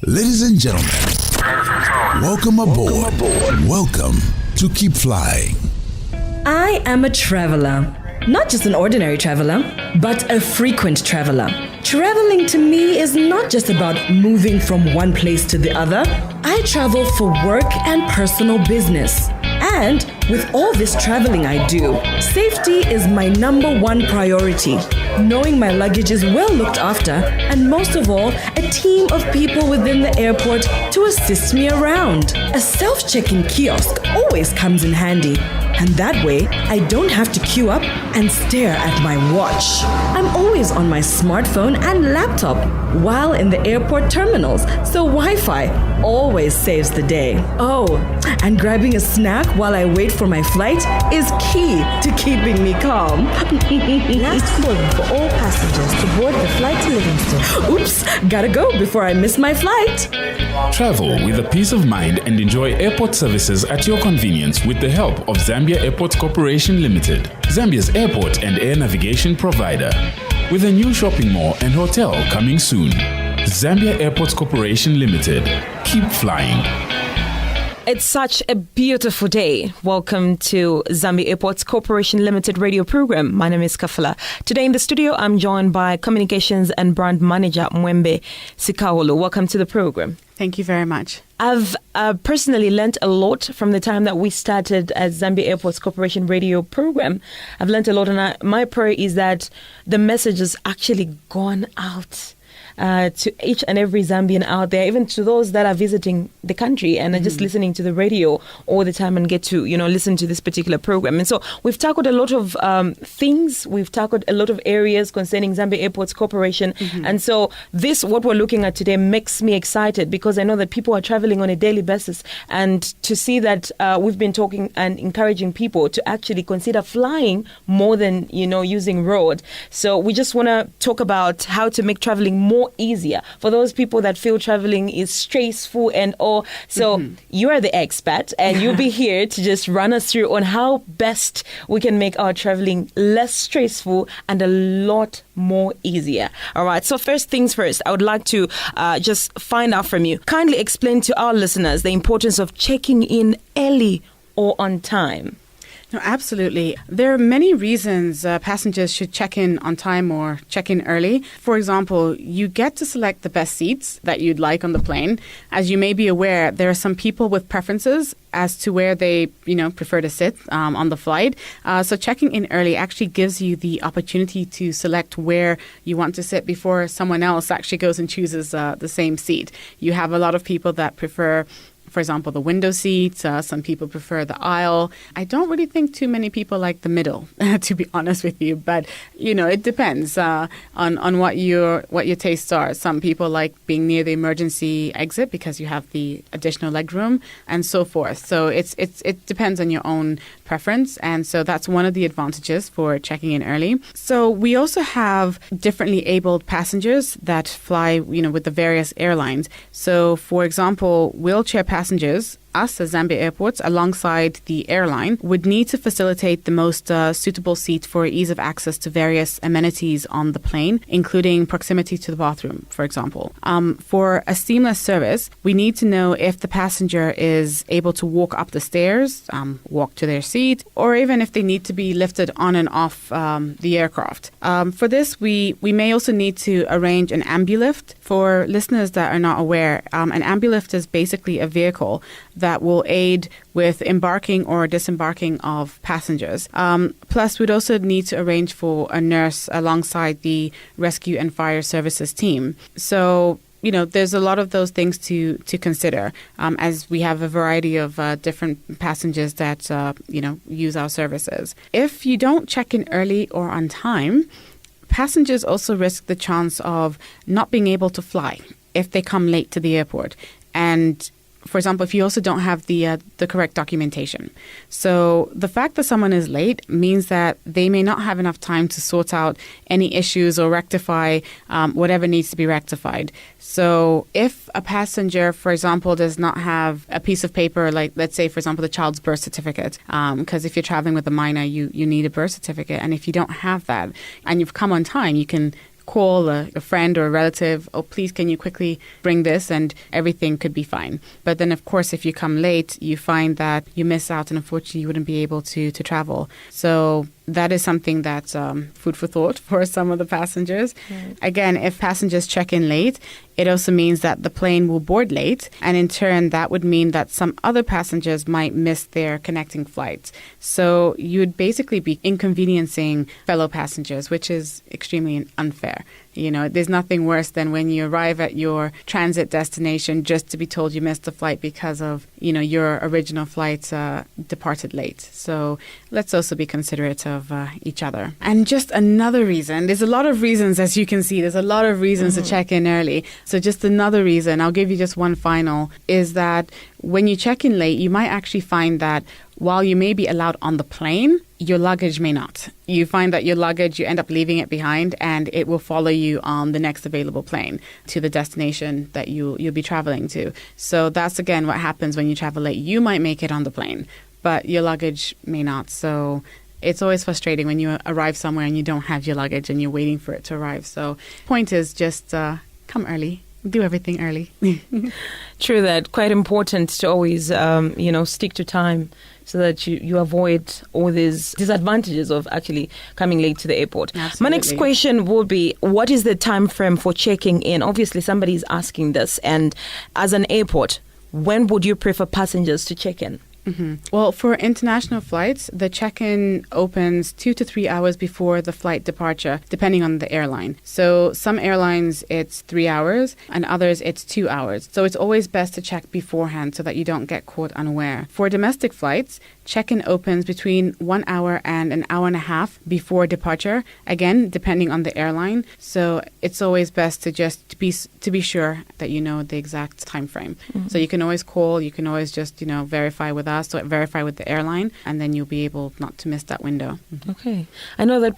Ladies and gentlemen, welcome aboard. Welcome to Keep Flying. I am a traveler. Not just an ordinary traveler, but a frequent traveler. Traveling to me is not just about moving from one place to the other. I travel for work and personal business. And with all this traveling I do, safety is my number one priority. Knowing my luggage is well looked after, and most of all, a team of people within the airport to assist me around. A self-check-in kiosk always comes in handy. And that way, I don't have to queue up and stare at my watch. I'm always on my smartphone and laptop while in the airport terminals, so Wi-Fi always saves the day. Oh, and grabbing a snack while I wait for my flight is key to keeping me calm. Last warning for all passengers to board the flight to Livingston. Oops, gotta go before I miss my flight. Travel with a peace of mind and enjoy airport services at your convenience with the help of Zambia Airports Corporation Limited, Zambia's airport and air navigation provider. With a new shopping mall and hotel coming soon. Zambia Airports Corporation Limited. Keep flying. It's such a beautiful day. Welcome to Zambia Airports Corporation Limited radio program. My name is Kafala. Today in the studio, I'm joined by Communications and Brand Manager Mweembe Sikaulu. Welcome to the program. Thank you very much. I've personally learnt a lot from the time that we started at Zambia Airports Corporation radio program. I've learnt a lot, and my prayer is that the message has actually gone out to each and every Zambian out there, even to those that are visiting the country and are just listening to the radio all the time and get to, listen to this particular program. And so we've tackled a lot of things. We've tackled a lot of areas concerning Zambia Airports Corporation. And so what we're looking at today makes me excited because I know that people are traveling on a daily basis, and to see that we've been talking and encouraging people to actually consider flying more than, using road. So we just want to talk about how to make traveling more easier for those people that feel traveling is stressful and all. So you are the expert, and you'll be here to just run us through on how best we can make our traveling less stressful and a lot more easier. All right. So first things first, I would like to just find out from you. Kindly explain to our listeners the importance of checking in early or on time. No, absolutely. There are many reasons passengers should check in on time or check in early. For example, you get to select the best seats that you'd like on the plane. As you may be aware, there are some people with preferences as to where they, prefer to sit on the flight. So checking in early actually gives you the opportunity to select where you want to sit before someone else actually goes and chooses the same seat. You have a lot of people that prefer, for example, the window seats. Some people prefer the aisle. I don't really think too many people like the middle, to be honest with you. But, it depends on what your tastes are. Some people like being near the emergency exit because you have the additional legroom and so forth. So it depends on your own preference. And so that's one of the advantages for checking in early. So we also have differently abled passengers that fly, with the various airlines. So, for example, wheelchair passengers, us as Zambia Airports, alongside the airline, would need to facilitate the most suitable seat for ease of access to various amenities on the plane, including proximity to the bathroom, for example. For a seamless service, we need to know if the passenger is able to walk up the stairs, walk to their seat, or even if they need to be lifted on and off the aircraft. For this, we may also need to arrange an ambulift. For listeners that are not aware, an ambulift is basically a vehicle that will aid with embarking or disembarking of passengers. Plus, we'd also need to arrange for a nurse alongside the rescue and fire services team. So, there's a lot of those things to consider as we have a variety of different passengers that, use our services. If you don't check in early or on time, passengers also risk the chance of not being able to fly if they come late to the airport. And for example, if you also don't have the correct documentation. So the fact that someone is late means that they may not have enough time to sort out any issues or rectify whatever needs to be rectified. So if a passenger, for example, does not have a piece of paper, like let's say, for example, the child's birth certificate, because if you're traveling with a minor, you need a birth certificate. And if you don't have that and you've come on time, you can call a friend or a relative, oh, please, can you quickly bring this? And everything could be fine. But then, of course, if you come late, you find that you miss out and unfortunately you wouldn't be able to travel. So that is something that's food for thought for some of the passengers. Right. Again, if passengers check in late, it also means that the plane will board late. And in turn, that would mean that some other passengers might miss their connecting flights. So you'd basically be inconveniencing fellow passengers, which is extremely unfair. You know, there's nothing worse than when you arrive at your transit destination just to be told you missed the flight because of, you know, your original flight departed late. So let's also be considerate of each other. And just another reason, there's a lot of reasons, as you can see, there's a lot of reasons to check in early. So just another reason, I'll give you just one final, is that when you check in late, you might actually find that while you may be allowed on the plane, your luggage may not. You find that your luggage, you end up leaving it behind and it will follow you on the next available plane to the destination that you'll be traveling to. So that's, again, what happens when you travel late. You might make it on the plane, but your luggage may not. So it's always frustrating when you arrive somewhere and you don't have your luggage and you're waiting for it to arrive. So point is just come early. Do everything early. True that. Quite important to always, stick to time so that you avoid all these disadvantages of actually coming late to the airport. Absolutely. My next question will be, what is the time frame for checking in? Obviously, somebody's asking this. And as an airport, when would you prefer passengers to check in? Mm-hmm. Well, for international flights, the check-in opens 2 to 3 hours before the flight departure, depending on the airline. So some airlines, it's 3 hours, and others, it's 2 hours. So it's always best to check beforehand so that you don't get caught unaware. For domestic flights, check-in opens between 1 hour and an hour and a half before departure, again, depending on the airline. So it's always best to just be sure that you know the exact time frame. Mm-hmm. So you can always call, you can always just, verify with us, or verify with the airline, and then you'll be able not to miss that window. Mm-hmm. Okay. I know that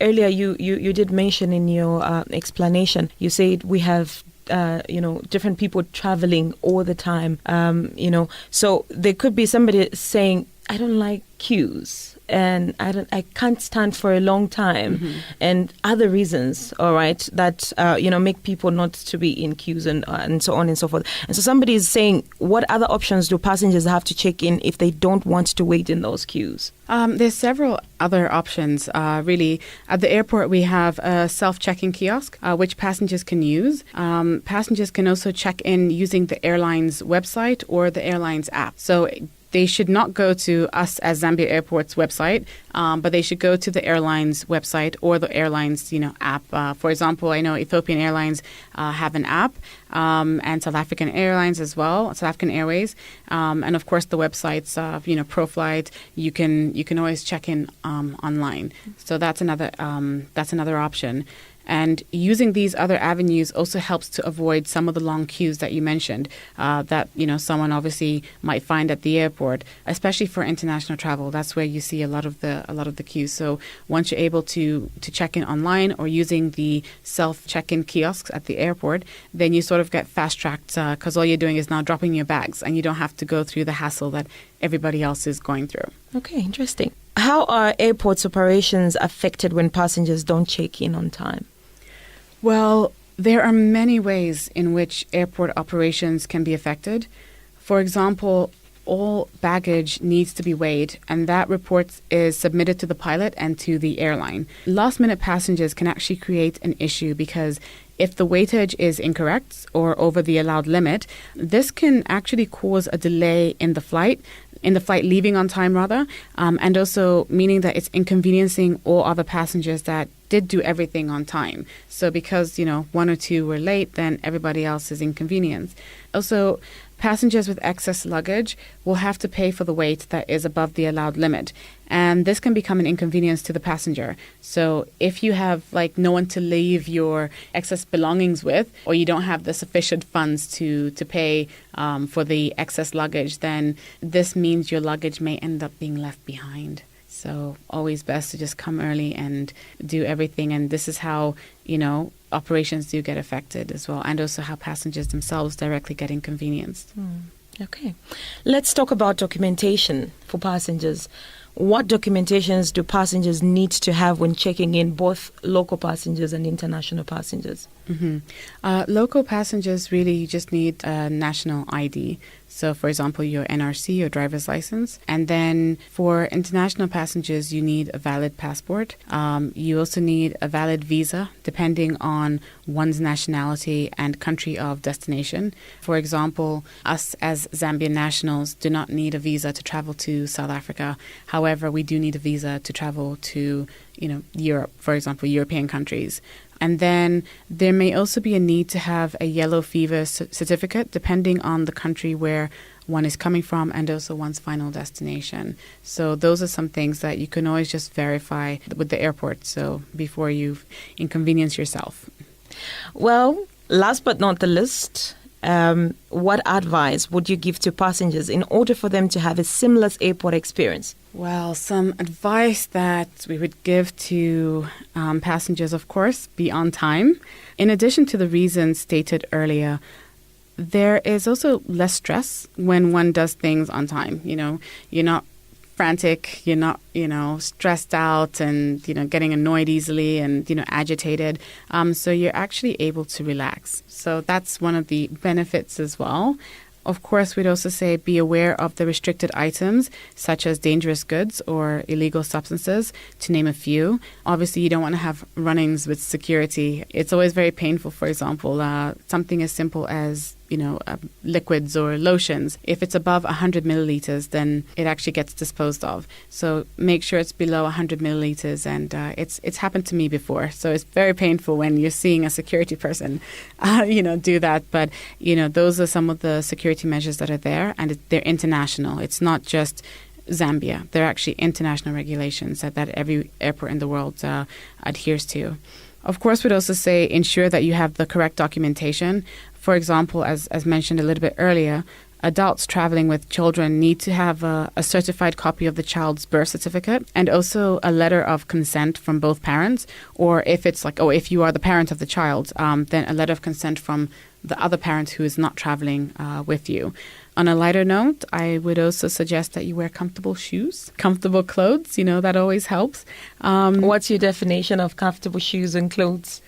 earlier you did mention in your explanation, you said we have different people traveling all the time, so there could be somebody saying, I don't like queues and I can't stand for a long time, and other reasons, all right, that make people not to be in queues and so on and so forth. And so somebody is saying, what other options do passengers have to check in if they don't want to wait in those queues? There's several other options, really. At the airport, we have a self-check-in kiosk, which passengers can use. Passengers can also check in using the airline's website or the airline's app. So they should not go to us as Zambia Airport's website, but they should go to the airline's website or the airline's, app. For example, I know Ethiopian Airlines have an app, and South African Airlines as well, South African Airways, and of course the websites, ProFlight. You can always check in online. So that's another option. And using these other avenues also helps to avoid some of the long queues that you mentioned, that someone obviously might find at the airport, especially for international travel. That's where you see a lot of the queues. So once you're able to check in online or using the self check-in kiosks at the airport, then you sort of get fast-tracked because all you're doing is now dropping your bags, and you don't have to go through the hassle that everybody else is going through. Okay, interesting. How are airports operations affected when passengers don't check in on time? Well, there are many ways in which airport operations can be affected. For example, all baggage needs to be weighed, and that report is submitted to the pilot and to the airline. Last-minute passengers can actually create an issue because if the weightage is incorrect or over the allowed limit, this can actually cause a delay in the flight leaving on time and also meaning that it's inconveniencing all other passengers that did do everything on time. So because, one or two were late, then everybody else is inconvenienced. Also, passengers with excess luggage will have to pay for the weight that is above the allowed limit. And this can become an inconvenience to the passenger. So if you have no one to leave your excess belongings with, or you don't have the sufficient funds to pay for the excess luggage, then this means your luggage may end up being left behind. So always best to just come early and do everything. And this is how, operations do get affected as well. And also how passengers themselves directly get inconvenienced. Okay. Let's talk about documentation for passengers. what documentations do passengers need to have when checking in, both local passengers and international passengers? Local passengers really just need a national ID. So, for example, your NRC, your driver's license. And then for international passengers, you need a valid passport. You also need a valid visa, depending on one's nationality and country of destination. For example, us as Zambian nationals do not need a visa to travel to South Africa. However, we do need a visa to travel to, Europe, for example, European countries. And then there may also be a need to have a yellow fever certificate, depending on the country where one is coming from and also one's final destination. So those are some things that you can always just verify with the airport, so before you inconvenience yourself. Well, last but not the least, what advice would you give to passengers in order for them to have a seamless airport experience? Well, some advice that we would give to passengers, of course, be on time. In addition to the reasons stated earlier, there is also less stress when one does things on time. You're not frantic, you're not, stressed out and, getting annoyed easily and, agitated. So you're actually able to relax. So that's one of the benefits as well. Of course, we'd also say be aware of the restricted items, such as dangerous goods or illegal substances, to name a few. Obviously, you don't want to have run-ins with security. It's always very painful, for example, something as simple as liquids or lotions. If it's above 100 milliliters, then it actually gets disposed of. So make sure it's below 100 milliliters. And it's happened to me before. So it's very painful when you're seeing a security person, do that. But, those are some of the security measures that are there. And they're international. It's not just Zambia. They're actually international regulations that every airport in the world adheres to. Of course, we'd also say ensure that you have the correct documentation. For example, as mentioned a little bit earlier, adults traveling with children need to have a certified copy of the child's birth certificate and also a letter of consent from both parents. Or if it's if you are the parent of the child, then a letter of consent from the other parent who is not traveling with you. On a lighter note, I would also suggest that you wear comfortable shoes, comfortable clothes. That always helps. What's your definition of comfortable shoes and clothes?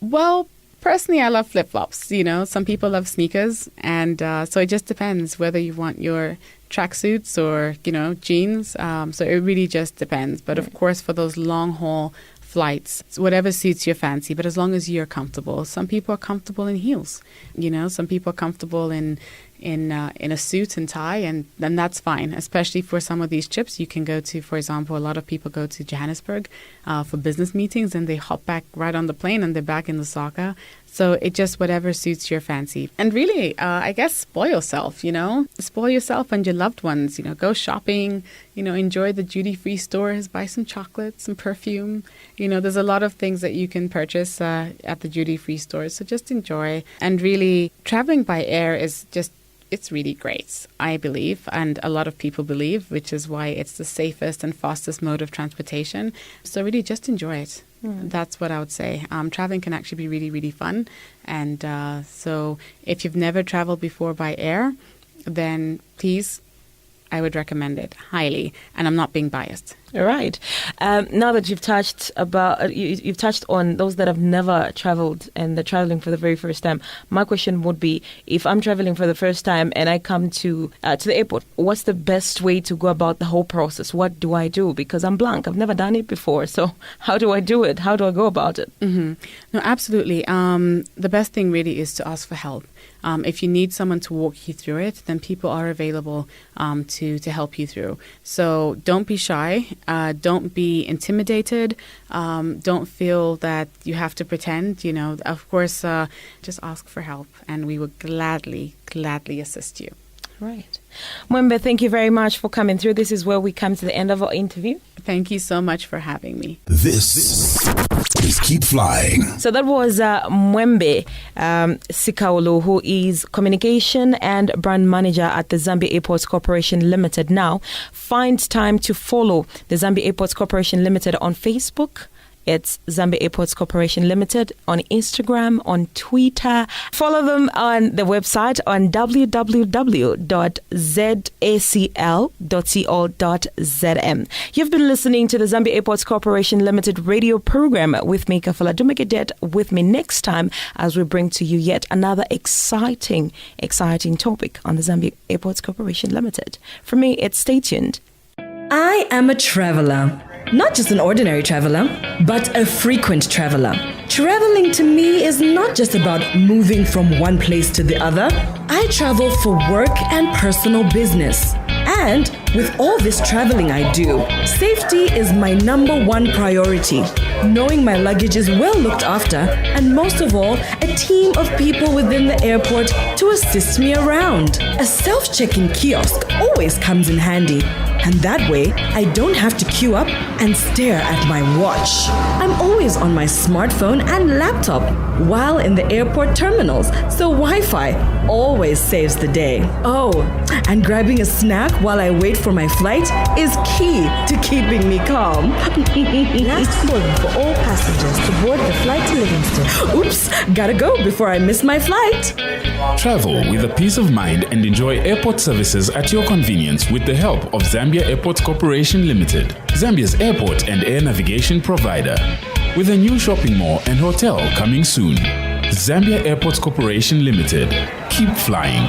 Well, personally, I love flip-flops. Some people love sneakers. And so it just depends whether you want your tracksuits or, jeans. So it really just depends. But of course, for those long-haul flights, whatever suits your fancy, but as long as you're comfortable. Some people are comfortable in heels. Some people are comfortable in a suit and tie, and then that's fine. Especially for some of these trips, you can go to, for example, a lot of people go to Johannesburg for business meetings, and they hop back right on the plane, and they're back in Lusaka. So it just whatever suits your fancy. And really, I guess, spoil yourself, Spoil yourself and your loved ones, Go shopping, enjoy the duty-free stores, buy some chocolate, some perfume. There's a lot of things that you can purchase at the duty-free stores. So just enjoy. And really, traveling by air is it's really great, I believe, and a lot of people believe, which is why it's the safest and fastest mode of transportation. So really just enjoy it. That's what I would say. Traveling can actually be really, really fun. And so if you've never traveled before by air, then please, I would recommend it highly. And I'm not being biased. All right. Now that you've touched on those that have never traveled and they're traveling for the very first time, my question would be, if I'm traveling for the first time and I come to the airport, what's the best way to go about the whole process? What do I do? Because I'm blank. I've never done it before. So how do I do it? How do I go about it? Mm-hmm. No, absolutely. The best thing really is to ask for help. If you need someone to walk you through it, then people are available to help you through. So don't be shy. Don't be intimidated. Don't feel that you have to pretend. Of course, just ask for help, and we will gladly assist you. Right. Mweembe, thank you very much for coming through. This is where we come to the end of our interview. Thank you so much for having me. This is Keep Flying. So that was Mweembe Sikaulu, who is Communication and Brand Manager at the Zambia Airports Corporation Limited. Now, find time to follow the Zambia Airports Corporation Limited on Facebook, It's Zambia Airports Corporation Limited on Instagram, on Twitter. Follow them on the website on www.zacl.co.zm. You've been listening to the Zambia Airports Corporation Limited radio program with me, Kafala Dumegedet, with me next time as we bring to you yet another exciting topic on the Zambia Airports Corporation Limited. For me, it's stay tuned. I am a traveler. Not just an ordinary traveler, but a frequent traveler. Traveling to me is not just about moving from one place to the other. I travel for work and personal business. And with all this traveling I do, safety is my number one priority. Knowing my luggage is well looked after, and most of all, a team of people within the airport to assist me around. A self-check-in kiosk always comes in handy. And that way, I don't have to queue up and stare at my watch. I'm always on my smartphone and laptop while in the airport terminals, so Wi-Fi always saves the day. Oh, and grabbing a snack while I wait for my flight is key to keeping me calm. Last warning for all passengers to board the flight to Livingston. Oops, gotta go before I miss my flight. Travel with a peace of mind and enjoy airport services at your convenience with the help of Zambia Airports Corporation Limited, Zambia's airport and air navigation provider. With a new shopping mall and hotel coming soon. Zambia Airports Corporation Limited. Keep flying.